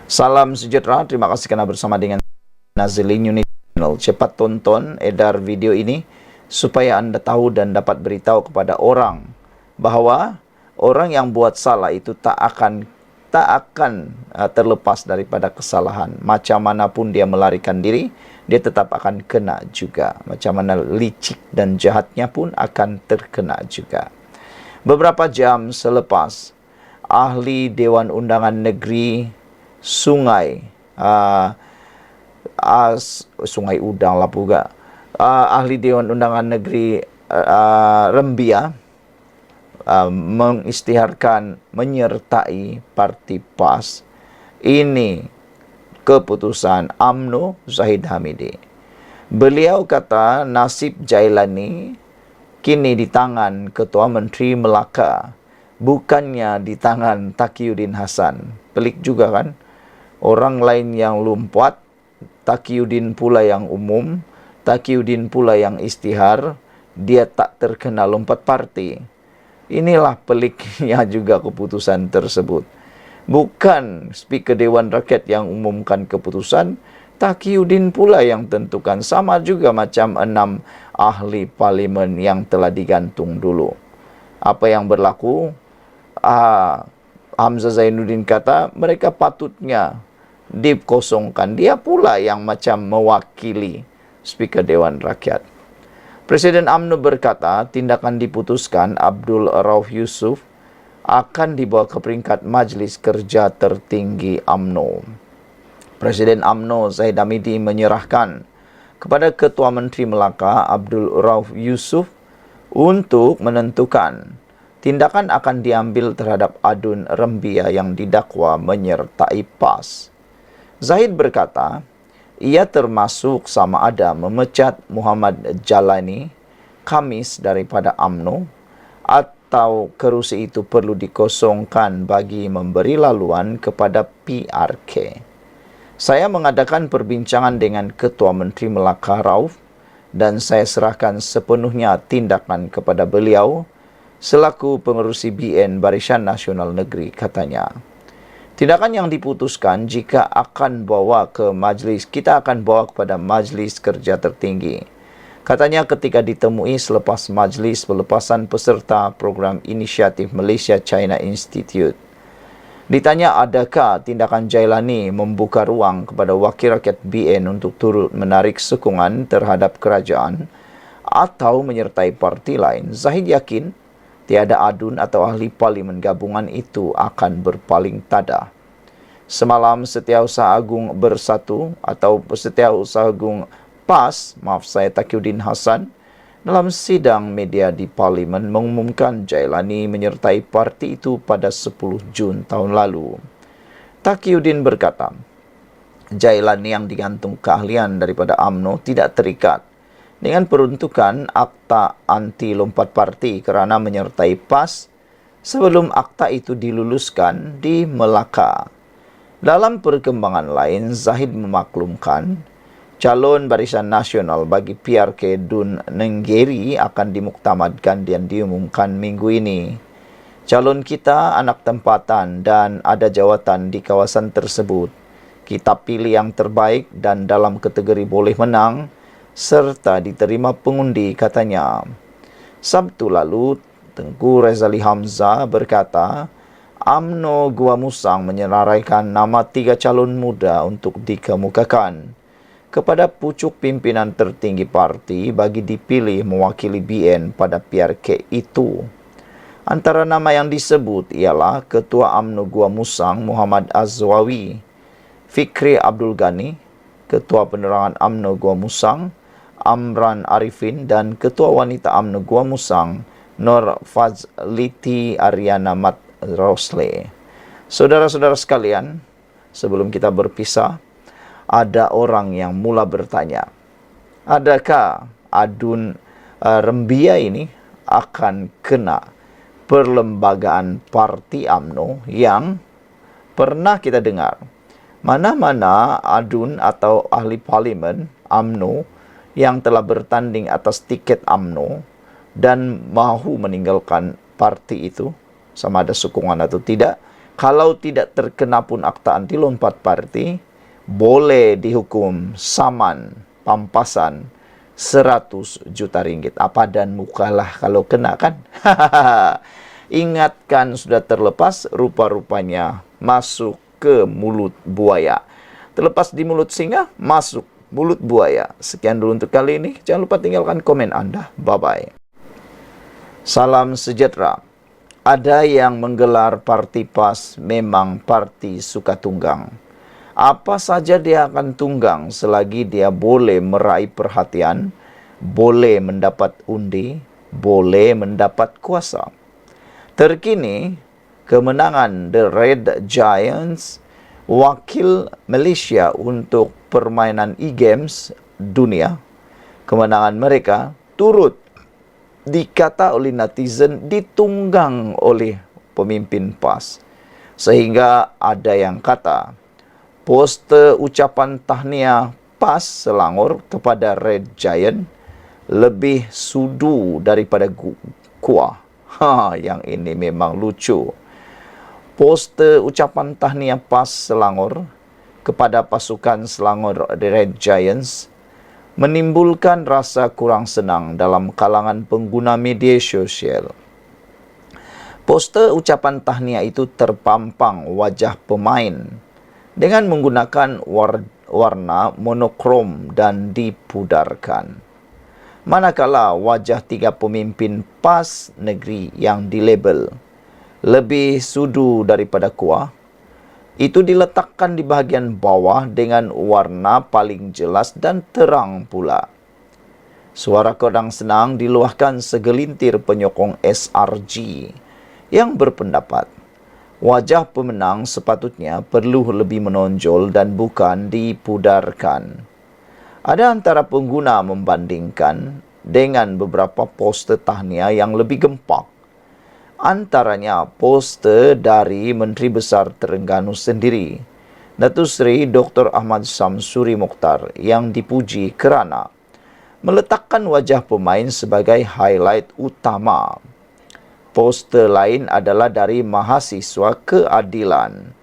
Salam sejahtera, terima kasih kerana bersama dengan Nazilin Unit Channel. Cepat tonton, edar video ini supaya anda tahu dan dapat beritahu kepada orang bahawa orang yang buat salah itu tak akan terlepas daripada kesalahan. Macam mana pun dia melarikan diri, dia tetap akan kena juga. Macam mana licik dan jahatnya pun akan terkena juga. Beberapa jam selepas ahli Dewan Undangan Negeri Sungai Sungai Udang lah juga, ahli Dewan Undangan Negeri Rembia mengisytiharkan menyertai parti PAS. Ini keputusan UMNO Zahid Hamidi. Beliau kata nasib Jailani kini di tangan Ketua Menteri Melaka, bukannya di tangan Taqiyuddin Hasan. Pelik juga kan? Orang lain yang lompat, Taqiyuddin pula yang umum, Taqiyuddin pula yang isytihar, dia tak terkena lompat parti. Inilah peliknya juga keputusan tersebut. Bukan Speaker Dewan Rakyat yang umumkan keputusan, Taqiyuddin pula yang tentukan. Sama juga macam 6 ahli parlimen yang telah digantung dulu. Apa yang berlaku? Hamzah Zainuddin kata mereka patutnya dikosongkan. Dia pula yang macam mewakili Speaker Dewan Rakyat. Presiden UMNO berkata tindakan diputuskan Abdul Rauf Yusuf akan dibawa ke peringkat Majlis Kerja Tertinggi UMNO. Presiden UMNO Zahid Hamidi menyerahkan kepada Ketua Menteri Melaka Abdul Rauf Yusuf untuk menentukan tindakan akan diambil terhadap Adun Rembia yang didakwa menyertai PAS. Zahid berkata, ia termasuk sama ada memecat Muhammad Jalani Khamis daripada UMNO atau kerusi itu perlu dikosongkan bagi memberi laluan kepada PRK. Saya mengadakan perbincangan dengan Ketua Menteri Melaka Rauf dan saya serahkan sepenuhnya tindakan kepada beliau selaku pengerusi BN Barisan Nasional Negeri, katanya. Tindakan yang diputuskan jika akan bawa ke majlis, kita akan bawa kepada Majlis Kerja Tertinggi. Katanya ketika ditemui selepas majlis pelepasan peserta program inisiatif Malaysia China Institute. Ditanya adakah tindakan Jailani membuka ruang kepada wakil rakyat BN untuk turut menarik sokongan terhadap kerajaan atau menyertai parti lain, Zahid yakin tiada adun atau ahli parlimen gabungan itu akan berpaling tada. Semalam Setiausaha Agung Bersatu atau Setiausaha Agung PAS, Taqiyuddin Hasan, dalam sidang media di parlimen mengumumkan Jailani menyertai parti itu pada 10 Jun tahun lalu. Taqiyuddin berkata, Jailani yang digantung keahlian daripada UMNO tidak terikat dengan peruntukan akta anti lompat parti kerana menyertai PAS sebelum akta itu diluluskan di Melaka. Dalam perkembangan lain, Zahid memaklumkan calon Barisan Nasional bagi PRK Dun Nenggeri akan dimuktamadkan dan diumumkan minggu ini. Calon kita anak tempatan dan ada jawatan di kawasan tersebut. Kita pilih yang terbaik dan dalam kategori boleh menang serta diterima pengundi, katanya. Sabtu lalu, Tengku Razali Hamzah berkata, UMNO Gua Musang menyeraikan nama 3 calon muda untuk dikemukakan kepada pucuk pimpinan tertinggi parti bagi dipilih mewakili BN pada PRK itu. Antara nama yang disebut ialah Ketua UMNO Gua Musang Muhammad Azwawi, Fikri Abdul Ghani, Ketua Penerangan UMNO Gua Musang Amran Arifin dan Ketua Wanita UMNO Gua Musang Nur Fazliti Ariana Mat Rosle. Saudara-saudara sekalian, sebelum kita berpisah, ada orang yang mula bertanya, adakah Adun Rembia ini akan kena perlembagaan parti UMNO yang pernah kita dengar? Mana-mana adun atau ahli parlimen UMNO yang telah bertanding atas tiket UMNO dan mahu meninggalkan parti itu, sama ada sokongan atau tidak, Kalau tidak terkena pun akta anti lompat parti, boleh dihukum saman, pampasan 100 juta ringgit. Apa dan mukalah kalau kena kan? Ingatkan sudah terlepas, rupa-rupanya masuk ke mulut buaya. Terlepas di mulut singa, masuk mulut buaya. Sekian dulu untuk kali ini. Jangan lupa tinggalkan komen Anda. Bye-bye. Salam sejahtera. Ada yang menggelar parti PAS memang parti suka tunggang. Apa saja dia akan tunggang selagi dia boleh meraih perhatian, boleh mendapat undi, boleh mendapat kuasa. Terkini, kemenangan The Red Giants, wakil Malaysia untuk permainan e-games dunia, kemenangan mereka turut dikata oleh netizen ditunggang oleh pemimpin PAS. Sehingga ada yang kata, poster ucapan tahniah PAS Selangor kepada Red Giant lebih sudu daripada kuah. Yang ini memang lucu. Poster ucapan tahniah PAS Selangor kepada pasukan Selangor The Red Giants menimbulkan rasa kurang senang dalam kalangan pengguna media sosial. Poster ucapan tahniah itu terpampang wajah pemain dengan menggunakan warna monokrom dan dipudarkan. Manakala wajah 3 pemimpin PAS negeri yang dilabel lebih sudu daripada kuah, itu diletakkan di bahagian bawah dengan warna paling jelas dan terang pula. Suara kurang senang diluahkan segelintir penyokong SRG yang berpendapat wajah pemenang sepatutnya perlu lebih menonjol dan bukan dipudarkan. Ada antara pengguna membandingkan dengan beberapa poster tahniah yang lebih gempak. Antaranya poster dari Menteri Besar Terengganu sendiri, Datuk Seri Dr. Ahmad Samsuri Mokhtar, yang dipuji kerana meletakkan wajah pemain sebagai highlight utama. Poster lain adalah dari Mahasiswa Keadilan.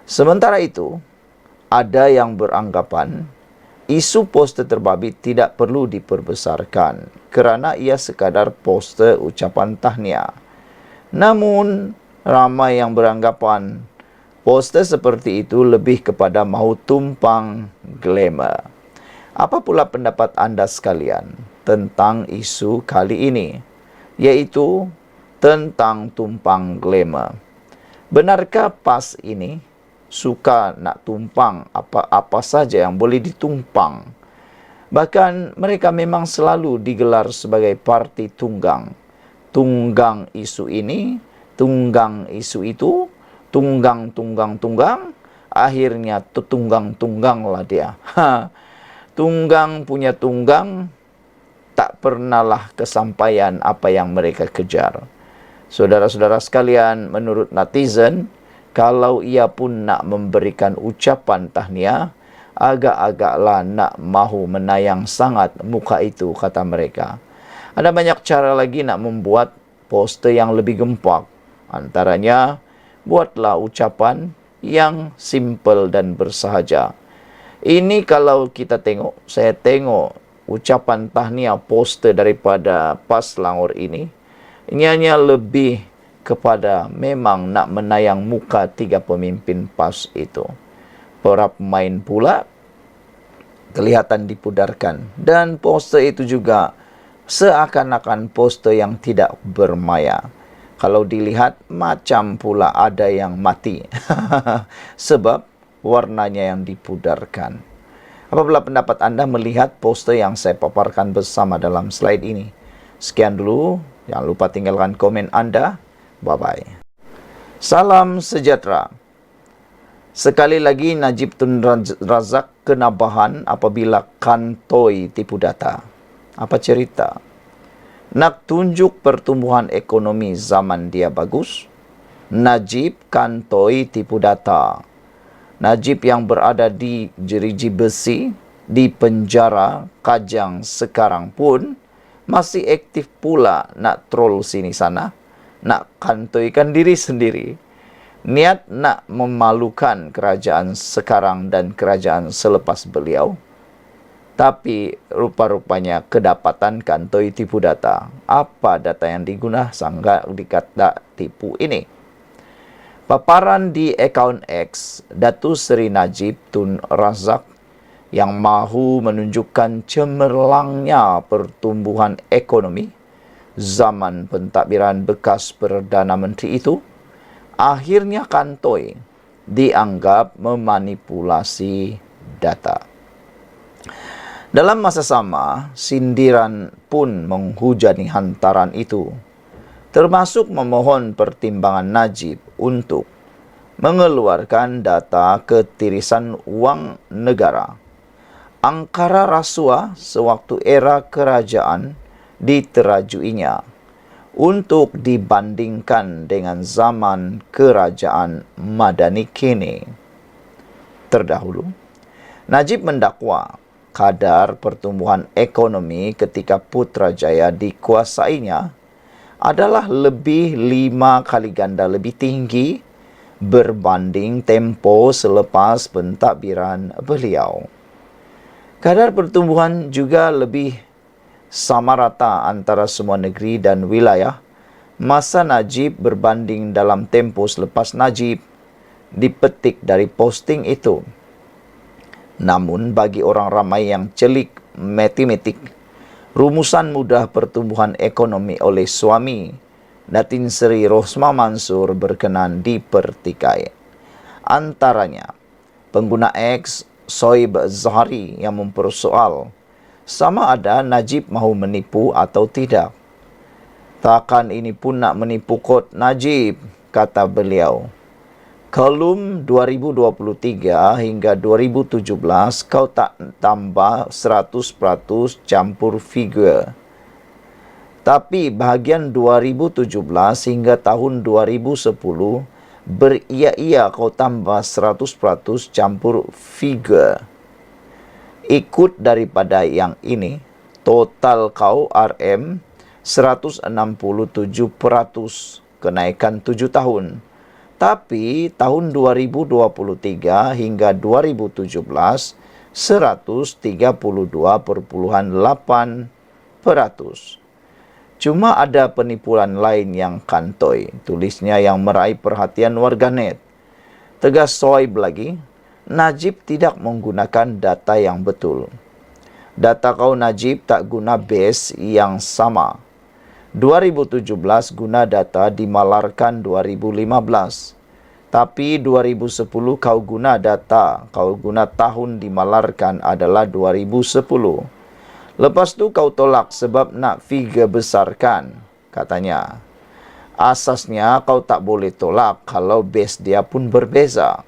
Sementara itu, ada yang beranggapan isu poster terbabit tidak perlu diperbesarkan kerana ia sekadar poster ucapan tahniah. Namun, ramai yang beranggapan poster seperti itu lebih kepada mahu tumpang glamour. Apa pula pendapat anda sekalian tentang isu kali ini, yaitu tentang tumpang glamour? Benarkah PAS ini suka nak tumpang apa-apa saja yang boleh ditumpang? Bahkan mereka memang selalu digelar sebagai parti tunggang. Tunggang isu ini, tunggang isu itu, tunggang, akhirnya tutunggang-tungganglah dia. Tunggang punya tunggang, tak pernahlah kesampaian apa yang mereka kejar. Saudara-saudara sekalian, menurut netizen, kalau ia pun nak memberikan ucapan tahniah, agak-agaklah nak mahu menayang sangat muka itu, kata mereka. Ada banyak cara lagi nak membuat poster yang lebih gempak. Antaranya, buatlah ucapan yang simple dan bersahaja. Ini kalau kita tengok, saya tengok ucapan tahniah poster daripada PAS Selangor ini hanya lebih kepada memang nak menayang muka 3 pemimpin PAS itu. Para pemain pula kelihatan dipudarkan. Dan poster itu juga seakan-akan poster yang tidak bermaya. Kalau dilihat, macam pula ada yang mati. Sebab warnanya yang dipudarkan. Apabila pendapat anda melihat poster yang saya paparkan bersama dalam slide ini? Sekian dulu. Jangan lupa tinggalkan komen anda. Bye-bye. Salam sejahtera. Sekali lagi Najib Tun Razak kena bahan apabila kantoi tipu data. Apa cerita? Nak tunjuk pertumbuhan ekonomi zaman dia bagus, Najib kantoi tipu data. Najib yang berada di Jeriji Besi, di penjara Kajang sekarang pun masih aktif pula nak troll sini sana, nak kantoikan diri sendiri. niat nak memalukan kerajaan sekarang dan kerajaan selepas beliau. Tapi rupa-rupanya kedapatan kantoi tipu data. Apa data yang digunakan sangka dikata tipu ini? Paparan di akaun X, Datuk Seri Najib Tun Razak yang mahu menunjukkan cemerlangnya pertumbuhan ekonomi zaman pentadbiran bekas Perdana Menteri itu, akhirnya kantoi dianggap memanipulasi data. Dalam masa sama, sindiran pun menghujani hantaran itu, termasuk memohon pertimbangan Najib untuk mengeluarkan data ketirisan wang negara, angkara rasuah sewaktu era kerajaan diterajuinya, untuk dibandingkan dengan zaman kerajaan Madani kini. Terdahulu, Najib mendakwa kadar pertumbuhan ekonomi ketika Putrajaya dikuasainya adalah lebih 5 kali ganda lebih tinggi berbanding tempo selepas pentadbiran beliau. Kadar pertumbuhan juga lebih sama rata antara semua negeri dan wilayah masa Najib berbanding dalam tempo selepas Najib, dipetik dari posting itu. Namun bagi orang ramai yang celik matematik, rumusan mudah pertumbuhan ekonomi oleh suami Datin Seri Rosmah Mansur berkenan dipertikai. Antaranya, pengguna X Soib Zahari yang mempersoal sama ada Najib mahu menipu atau tidak. Takkan ini pun nak menipu kot Najib, kata beliau. Kolom 2023 hingga 2017 kau tak tambah 100% campur figure. Tapi bahagian 2017 hingga tahun 2010 beria-ia kau tambah 100% campur figure. Ikut daripada yang ini, total kau RM 167%, kenaikan 7 tahun. Tapi tahun 2023 hingga 2017, 132,8%. Cuma ada penipuan lain yang kantoi, tulisnya yang meraih perhatian warganet. Tegas Soib lagi, Najib tidak menggunakan data yang betul. Data kau Najib tak guna base yang sama. 2017 guna data dimalarkan 2015. Tapi 2010 kau guna data, kau guna tahun dimalarkan adalah 2010. Lepas tu kau tolak sebab nak figure besarkan, katanya. Asasnya kau tak boleh tolak kalau base dia pun berbeza.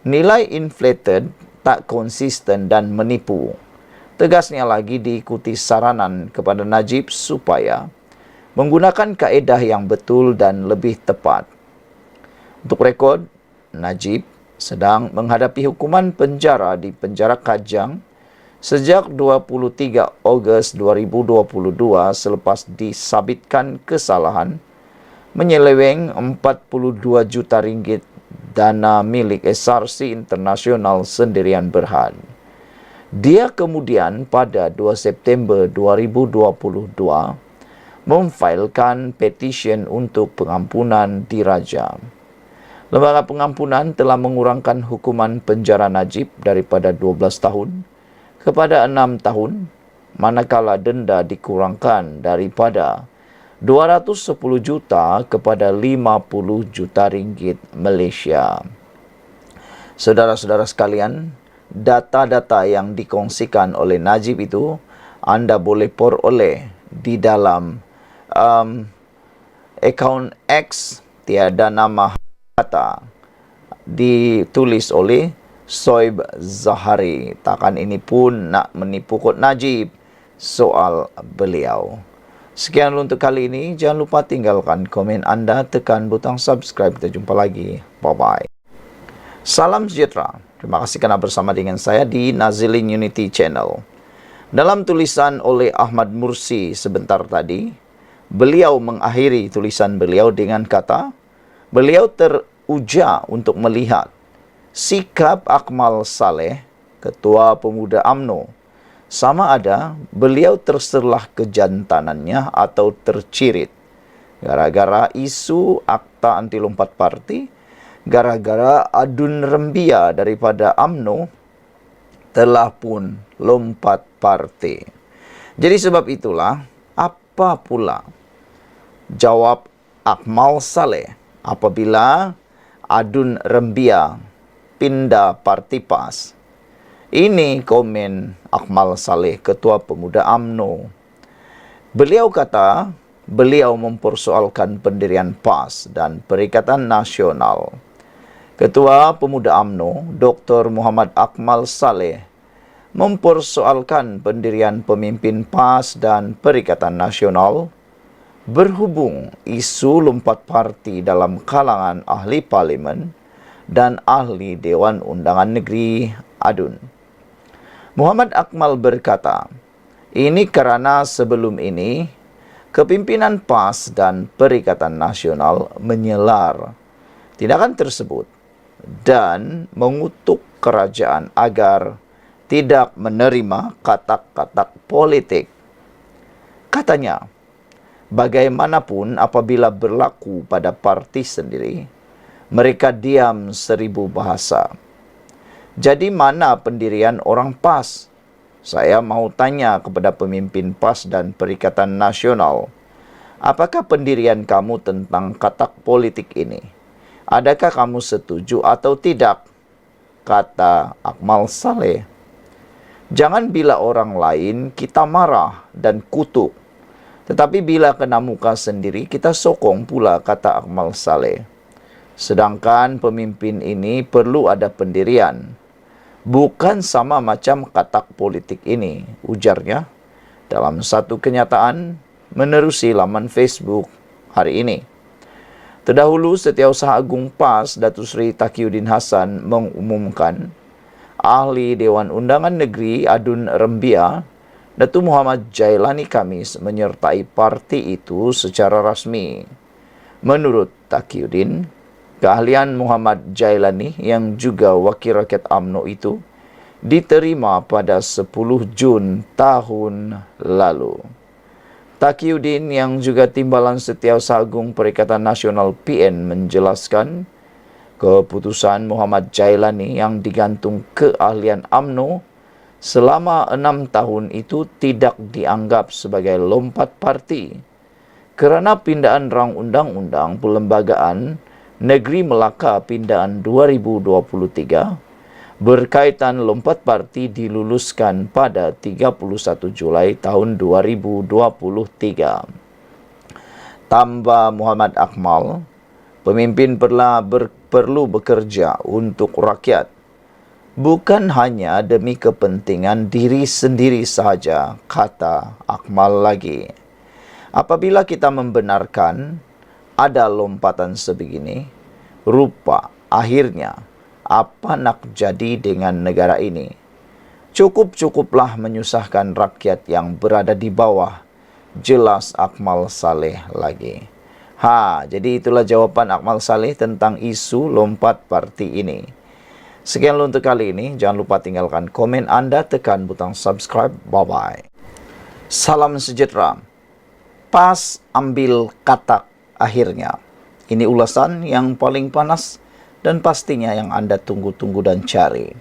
Nilai inflated tak konsisten dan menipu. Tegasnya lagi diikuti saranan kepada Najib supaya menggunakan kaedah yang betul dan lebih tepat. Untuk rekod, Najib sedang menghadapi hukuman penjara di penjara Kajang sejak 23 Ogos 2022 selepas disabitkan kesalahan menyeleweng 42 juta ringgit dana milik SRC Internasional sendirian berhad. Dia kemudian pada 2 September 2022 memfailkan petisyen untuk pengampunan dirajam. Lembaga pengampunan telah mengurangkan hukuman penjara Najib daripada 12 tahun kepada 6 tahun, manakala denda dikurangkan daripada 210 juta kepada 50 juta ringgit Malaysia. Saudara-saudara sekalian, data-data yang dikongsikan oleh Najib itu anda boleh peroleh di dalam akaun X tiada nama kata ditulis oleh Soib Zahari. Takkan ini pun nak menipu kot Najib soal beliau. Sekian untuk kali ini. Jangan lupa tinggalkan komen anda, tekan butang subscribe. Kita jumpa lagi. Bye-bye. Salam sejahtera. Terima kasih kerana bersama dengan saya di Nazilin Unity Channel. Dalam tulisan oleh Ahmad Mursi sebentar tadi, beliau mengakhiri tulisan beliau dengan kata, beliau uja untuk melihat sikap Akmal Saleh, Ketua Pemuda UMNO, sama ada beliau terserlah kejantanannya atau tercirit gara-gara isu akta anti lompat parti, gara-gara adun rembia daripada UMNO telah pun lompat parti. Jadi sebab itulah, apa pula jawab Akmal Saleh apabila adun rembia pindah parti PAS? Ini komen Akmal Saleh, Ketua Pemuda UMNO. Beliau kata, beliau mempersoalkan pendirian PAS dan Perikatan Nasional. Ketua Pemuda UMNO, Dr. Muhammad Akmal Saleh, mempersoalkan pendirian pemimpin PAS dan Perikatan Nasional berhubung isu lompat parti dalam kalangan ahli parlimen dan ahli Dewan Undangan Negeri ADUN. Muhammad Akmal berkata, ini kerana sebelum ini kepimpinan PAS dan Perikatan Nasional menyelar tindakan tersebut dan mengutuk kerajaan agar tidak menerima katak-katak politik. Katanya, bagaimanapun apabila berlaku pada parti sendiri, mereka diam 1000 bahasa. Jadi mana pendirian orang PAS? Saya mau tanya kepada pemimpin PAS dan Perikatan Nasional, apakah pendirian kamu tentang katak politik ini? Adakah kamu setuju atau tidak? Kata Akmal Saleh. Jangan bila orang lain kita marah dan kutuk, tetapi bila kena muka sendiri kita sokong pula, kata Akmal Saleh. Sedangkan pemimpin ini perlu ada pendirian. Bukan sama macam katak politik ini, ujarnya dalam satu kenyataan menerusi laman Facebook hari ini. Terdahulu, Setiausaha Agung PAS, Datuk Seri Taqiyuddin Hassan mengumumkan ahli Dewan Undangan Negeri Adun Rembia, Datuk Muhammad Jailani Khamis menyertai parti itu secara rasmi. Menurut Taqiyuddin, keahlian Muhammad Jailani yang juga wakil rakyat UMNO itu diterima pada 10 Jun tahun lalu. Taqiyuddin yang juga Timbalan Setiausaha Agung Perikatan Nasional PN menjelaskan keputusan Muhammad Jailani yang digantung keahlian UMNO selama 6 tahun itu tidak dianggap sebagai lompat parti kerana pindaan rang undang-undang Perlembagaan Negeri Melaka Pindaan 2023 berkaitan lompat parti diluluskan pada 31 Julai tahun 2023. Tambah Muhammad Akmal, pemimpin perlu bekerja untuk rakyat, bukan hanya demi kepentingan diri sendiri sahaja, kata Akmal lagi. Apabila kita membenarkan ada lompatan sebegini, rupa akhirnya apa nak jadi dengan negara ini? Cukup-cukuplah menyusahkan rakyat yang berada di bawah, jelas Akmal Saleh lagi. Jadi itulah jawapan Akmal Saleh tentang isu lompat parti ini. Sekian untuk kali ini. Jangan lupa tinggalkan komen anda, tekan butang subscribe. Bye-bye. Salam sejahtera. PAS ambil katak akhirnya. Ini ulasan yang paling panas dan pastinya yang anda tunggu-tunggu dan cari.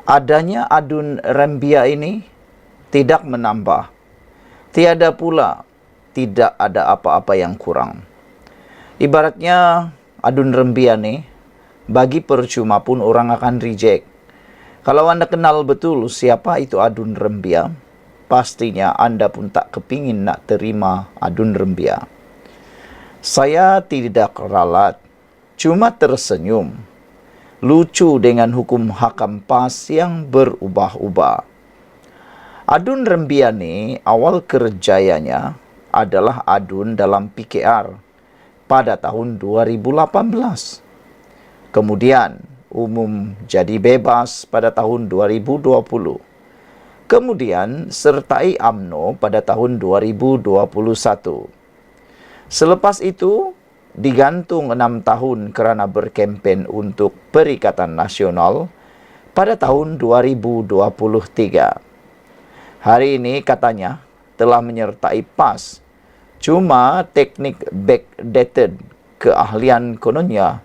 Adanya adun rembia ini tidak menambah. Tiada pula tidak ada apa-apa yang kurang. Ibaratnya adun rembia ni, bagi percuma pun orang akan reject. Kalau anda kenal betul siapa itu adun rembia, pastinya anda pun tak kepingin nak terima adun rembia. Saya tidak ralat, cuma tersenyum. Lucu dengan hukum hakam PAS yang berubah-ubah. Adun rembia ni awal kerjayanya adalah adun dalam PKR pada tahun 2018. Kemudian umum jadi bebas pada tahun 2020. Kemudian sertai UMNO pada tahun 2021. Selepas itu, digantung 6 tahun kerana berkempen untuk Perikatan Nasional pada tahun 2023. Hari ini katanya telah menyertai PAS. Cuma teknik backdated keahlian kononnya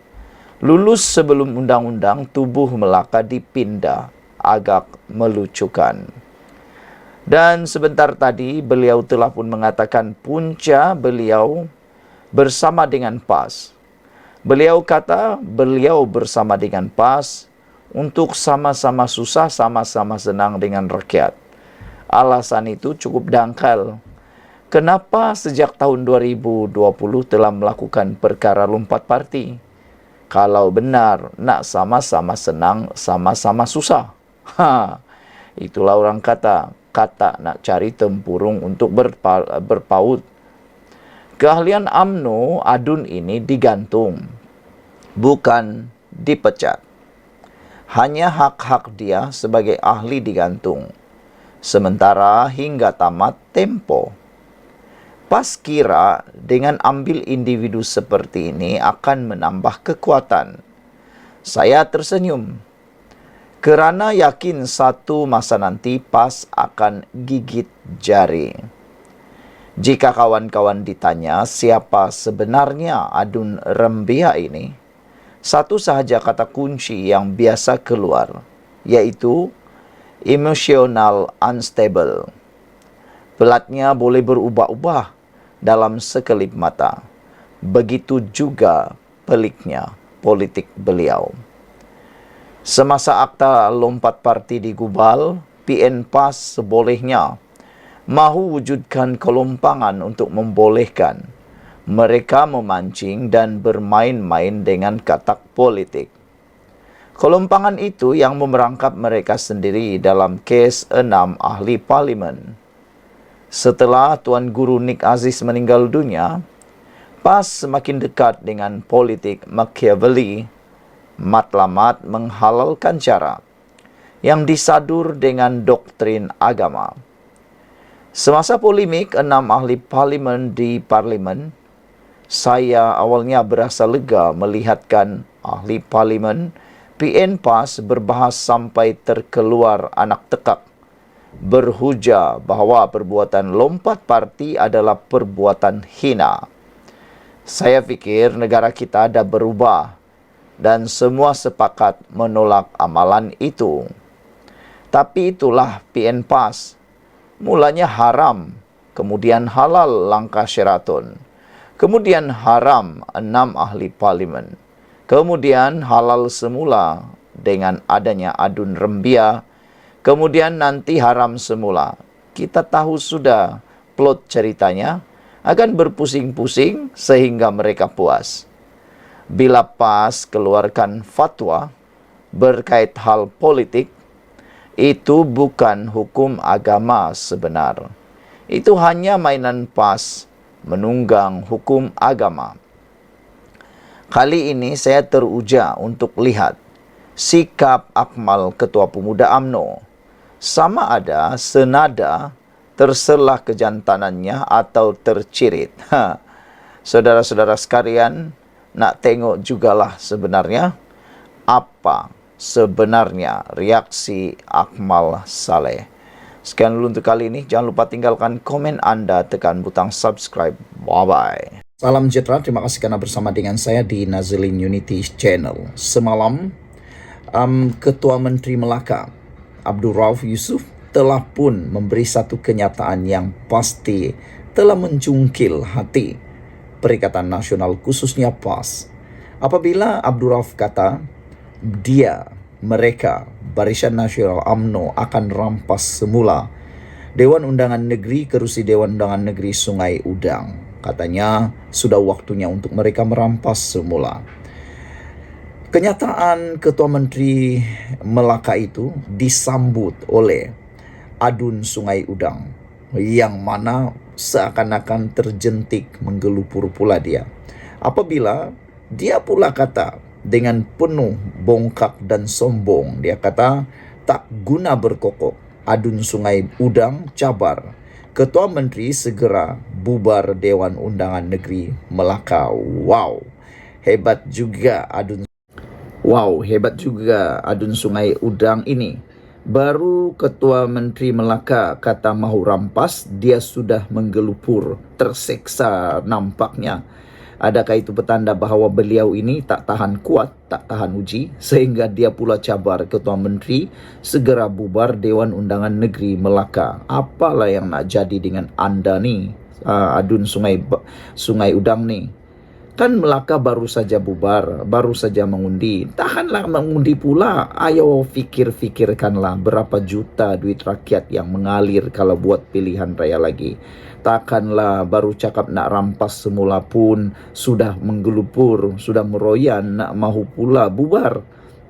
lulus sebelum undang-undang tubuh Melaka dipindah, agak melucukan. Dan sebentar tadi beliau telah pun mengatakan punca beliau bersama dengan PAS. Beliau kata beliau bersama dengan PAS untuk sama-sama susah, sama-sama senang dengan rakyat. Alasan itu cukup dangkal. Kenapa sejak tahun 2020 telah melakukan perkara lompat parti? Kalau benar nak sama-sama senang, sama-sama susah. Itulah orang kata nak cari tempurung untuk berpaut. Keahlian UMNO Adun ini digantung, bukan dipecat. Hanya hak-hak dia sebagai ahli digantung. Sementara hingga tamat tempo. PAS kira dengan ambil individu seperti ini akan menambah kekuatan. Saya tersenyum kerana yakin satu masa nanti PAS akan gigit jari. Jika kawan-kawan ditanya siapa sebenarnya Adun Rembia ini, satu sahaja kata kunci yang biasa keluar, yaitu emotional unstable. Pelatnya boleh berubah-ubah dalam sekelip mata. Begitu juga peliknya politik beliau. Semasa akta lompat parti digubal, PN PAS sebolehnya mahu wujudkan kelompangan untuk membolehkan mereka memancing dan bermain-main dengan katak politik. Kelompangan itu yang memerangkap mereka sendiri dalam kes 6 ahli parlimen. Setelah Tuan Guru Nik Aziz meninggal dunia, PAS semakin dekat dengan politik Machiavelli, matlamat menghalalkan cara yang disadur dengan doktrin agama. Semasa polemik 6 ahli parlimen di parlimen, saya awalnya berasa lega melihatkan ahli parlimen PN PAS berbahas sampai terkeluar anak tekak, berhujah bahawa perbuatan lompat parti adalah perbuatan hina. Saya fikir negara kita dah berubah dan semua sepakat menolak amalan itu. Tapi itulah PN PAS. Mulanya haram, kemudian halal langkah Sheraton, kemudian haram 6 ahli parlimen, kemudian halal semula dengan adanya Adun Rembia, kemudian nanti haram semula. Kita tahu sudah plot ceritanya, akan berpusing-pusing sehingga mereka puas. Bila PAS keluarkan fatwa berkait hal politik, itu bukan hukum agama sebenar. Itu hanya mainan PAS menunggang hukum agama. Kali ini saya teruja untuk lihat sikap Akmal Ketua Pemuda UMNO. Sama ada senada terselah kejantanannya atau tercirit. Saudara-saudara sekalian, nak tengok jugalah sebenarnya apa sebenarnya reaksi Akmal Saleh. Sekian dulu untuk kali ini. Jangan lupa tinggalkan komen anda, tekan butang subscribe. Bye-bye. Salam sejahtera, terima kasih kerana bersama dengan saya di Nazilin Unity Channel. Semalam, Ketua Menteri Melaka, Abdul Rauf Yusuf, telah pun memberi satu kenyataan yang pasti telah menjungkil hati Perikatan Nasional khususnya PAS. Apabila Abdul Rauf kata, mereka, Barisan Nasional UMNO akan rampas semula Dewan Undangan Negeri kerusi Dewan Undangan Negeri Sungai Udang. Katanya sudah waktunya untuk mereka merampas semula. Kenyataan Ketua Menteri Melaka itu disambut oleh Adun Sungai Udang, yang mana seakan-akan terjentik menggelupur pula dia. Apabila dia pula kata dengan penuh bongkak dan sombong, dia kata tak guna berkokok, Adun Sungai Udang cabar Ketua Menteri segera bubar Dewan Undangan Negeri Melaka. Hebat juga adun Sungai Udang ini. Baru Ketua Menteri Melaka kata mahu rampas, dia sudah menggelupur, terseksa nampaknya. Adakah itu petanda bahawa beliau ini tak tahan kuat, tak tahan uji, sehingga dia pula cabar Ketua Menteri segera bubar Dewan Undangan Negeri Melaka. Apalah yang nak jadi dengan anda ni, adun Sungai Udang ni? Kan Melaka baru saja bubar, baru saja mengundi. Tahanlah mengundi pula. Ayo fikirkanlah berapa juta duit rakyat yang mengalir kalau buat pilihan raya lagi. Takkanlah baru cakap nak rampas semula pun sudah menggelupur, sudah meroyan, nak mahu pula bubar.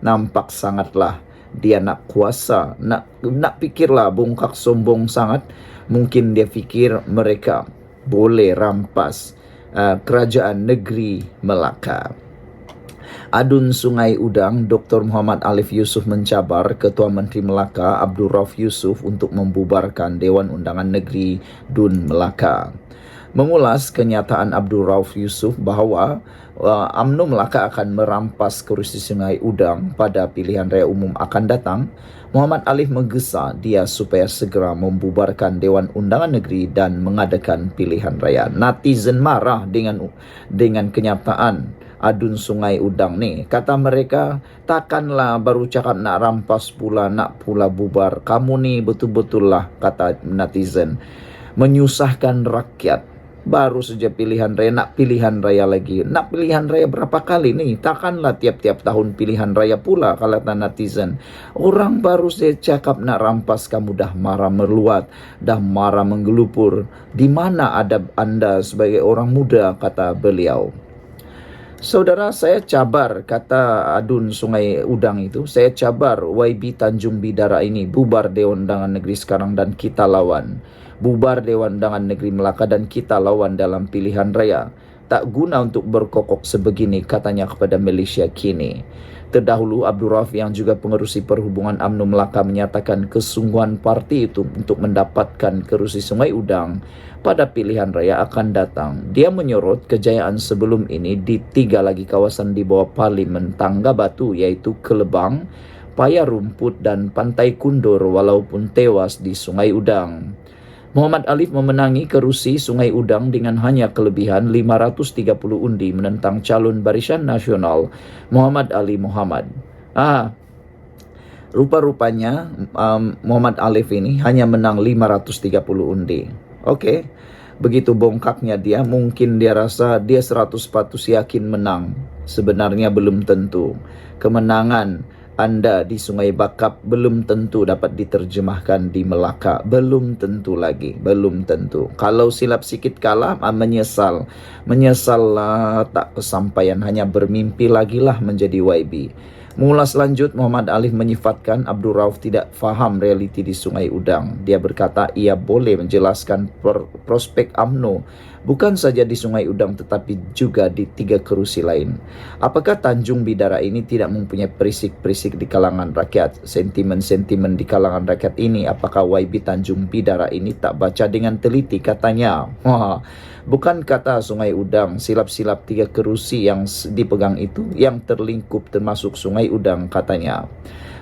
Nampak sangatlah dia nak kuasa, nak fikirlah bongkak sombong sangat. Mungkin dia fikir mereka boleh rampas kerajaan negeri Melaka. Adun Sungai Udang, Dr. Muhammad Alif Yusuf mencabar Ketua Menteri Melaka Abdul Rauf Yusuf untuk membubarkan Dewan Undangan Negeri Dun Melaka. Mengulas kenyataan Abdul Rauf Yusuf bahawa UMNO Melaka akan merampas kerusi Sungai Udang pada pilihan raya umum akan datang, Muhammad Alif menggesa dia supaya segera membubarkan Dewan Undangan Negeri dan mengadakan pilihan raya. Netizen marah dengan kenyataan adun Sungai Udang ni. Kata mereka, takkanlah baru cakap nak rampas pula, nak pula bubar. Kamu ni betul-betul lah, kata netizen, menyusahkan rakyat. Baru saja pilihan raya, nak pilihan raya lagi. Nak pilihan raya berapa kali nih? Takkanlah tiap-tiap tahun pilihan raya pula, kata netizen. Orang baru saja cakap nak rampas, kamu dah marah meluat, dah marah menggelupur. Di mana adab anda sebagai orang muda, kata beliau. Saudara, saya cabar, kata adun Sungai Udang itu, saya cabar YB Tanjung Bidara ini bubar Dewan Undangan Negeri sekarang dan kita lawan. Bubar Dewan Undangan Negeri Melaka dan kita lawan dalam pilihan raya. Tak guna untuk berkokok sebegini, katanya kepada Malaysia Kini. Terdahulu, Abdul Rauf yang juga pengerusi perhubungan UMNO Melaka menyatakan kesungguhan parti itu untuk mendapatkan kerusi Sungai Udang pada pilihan raya akan datang. Dia menyorot kejayaan sebelum ini di 3 lagi kawasan di bawah Parlimen Tangga Batu, iaitu Kelebang, Paya Rumput dan Pantai Kundur, walaupun tewas di Sungai Udang. Muhammad Alif memenangi kerusi Sungai Udang dengan hanya kelebihan 530 undi menentang calon Barisan Nasional Muhammad Ali Muhammad. Rupa-rupanya Muhammad Alif ini hanya menang 530 undi. Okey, begitu bongkaknya dia, mungkin dia rasa dia 100% yakin menang. Sebenarnya belum tentu. Kemenangan anda di Sungai Bakap belum tentu dapat diterjemahkan di Melaka. Belum tentu lagi. Belum tentu. Kalau silap sikit kalah, menyesal. Menyesallah tak kesampaian. Hanya bermimpi lagi lah menjadi YB. Mengulas lanjut, Muhammad Alif menyifatkan Abdul Rauf tidak faham realiti di Sungai Udang. Dia berkata ia boleh menjelaskan prospek UMNO bukan saja di Sungai Udang tetapi juga di 3 kerusi lain. Apakah Tanjung Bidara ini tidak mempunyai perisik-perisik di kalangan rakyat? Sentimen-sentimen di kalangan rakyat ini, apakah YB Tanjung Bidara ini tak baca dengan teliti? Katanya, bukan kata Sungai Udang, silap-silap 3 kerusi yang dipegang itu yang terlingkup termasuk Sungai Udang, katanya.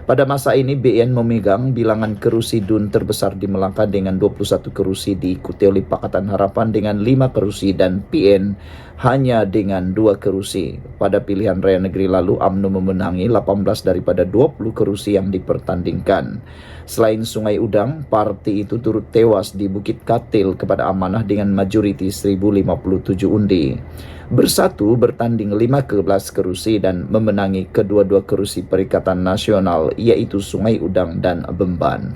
Pada masa ini, BN memegang bilangan kerusi DUN terbesar di Melaka dengan 21 kerusi, diikuti oleh Pakatan Harapan dengan 5 kerusi dan PN hanya dengan 2 kerusi. Pada pilihan raya negeri lalu, UMNO memenangi 18 daripada 20 kerusi yang dipertandingkan. Selain Sungai Udang, parti itu turut tewas di Bukit Katil kepada Amanah dengan majoriti 1057 undi. Bersatu bertanding 15 kerusi dan memenangi kedua-dua kerusi Perikatan Nasional, iaitu Sungai Udang dan Bemban.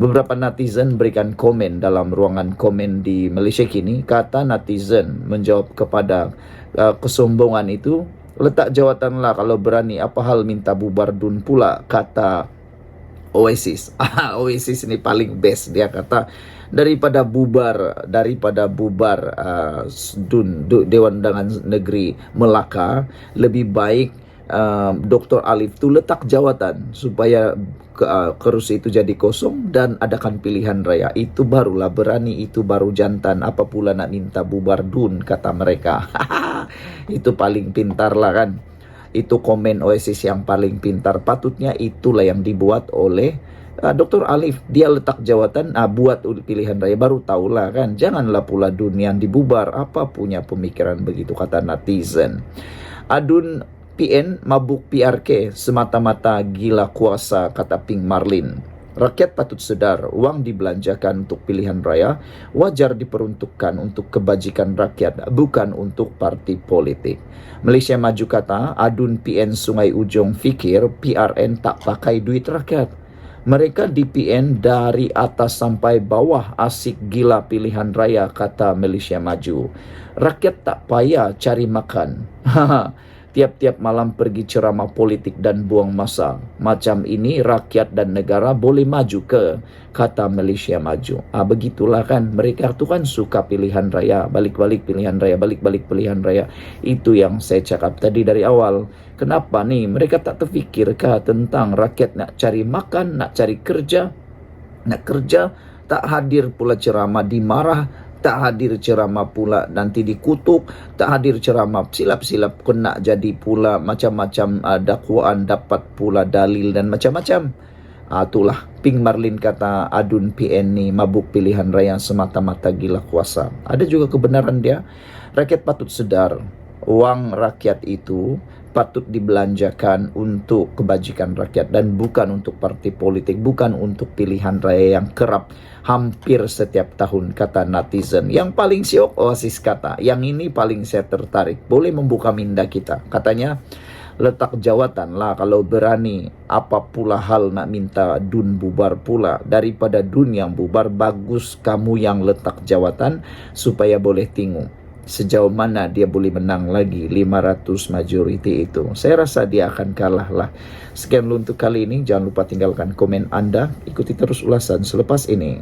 Beberapa netizen berikan komen dalam ruangan komen di Malaysia Kini. Kata netizen menjawab kepada kesombongan itu, letak jawatanlah kalau berani, apa hal minta bubar DUN pula, kata Oasis. Oasis ini paling best, dia kata daripada bubar DUN Dewan Undangan Negeri Melaka, lebih baik Dr. Alif tu letak jawatan supaya kerusi itu jadi kosong dan adakan pilihan raya. Itu barulah berani, itu baru jantan. Apa pula nak minta bubar DUN, kata mereka. Itu paling pintar lah kan. Itu komen Oasis yang paling pintar. Patutnya itulah yang dibuat oleh Dr. Alif. Dia letak jawatan, buat pilihan raya, baru tahulah kan. Janganlah pula DUN yang dibubar. Apa punya pemikiran begitu, kata netizen. Adun PN mabuk PRK semata-mata gila kuasa, kata Pink Marlin. Rakyat patut sedar, uang dibelanjakan untuk pilihan raya wajar diperuntukkan untuk kebajikan rakyat, bukan untuk parti politik. Malaysia Maju kata, Adun PN Sungai Ujong fikir PRN tak pakai duit rakyat. Mereka di PN dari atas sampai bawah asik gila pilihan raya, kata Malaysia Maju. Rakyat tak payah cari makan. Tiap-tiap malam pergi ceramah politik dan buang masa. Macam ini rakyat dan negara boleh maju ke, kata Malaysia Maju. Begitulah kan, mereka tu kan suka pilihan raya, balik-balik pilihan raya, balik-balik pilihan raya. Itu yang saya cakap tadi dari awal. Kenapa nih mereka tak terfikirkah tentang rakyat nak cari makan, nak cari kerja, nak kerja, tak hadir pula ceramah dimarah, tak hadir ceramah pula nanti dikutuk, tak hadir ceramah silap-silap kena jadi pula macam-macam dakwaan, dapat pula dalil dan macam-macam. Itulah Pink Marlin kata Adun PN ni mabuk pilihan raya semata-mata gila kuasa. Ada juga kebenaran dia. Rakyat patut sedar, uang rakyat itu patut dibelanjakan untuk kebajikan rakyat dan bukan untuk parti politik, bukan untuk pilihan raya yang kerap hampir setiap tahun, kata netizen. Yang paling siok Oasis kata, yang ini paling saya tertarik, boleh membuka minda kita. Katanya, letak jawatan lah kalau berani, apa pula hal nak minta DUN bubar pula. Daripada DUN yang bubar, bagus kamu yang letak jawatan supaya boleh tengok sejauh mana dia boleh menang lagi 500 majoriti itu. Saya rasa dia akan kalah lah. Sekian dulu untuk kali ini. Jangan lupa tinggalkan komen Anda. Ikuti terus ulasan selepas ini.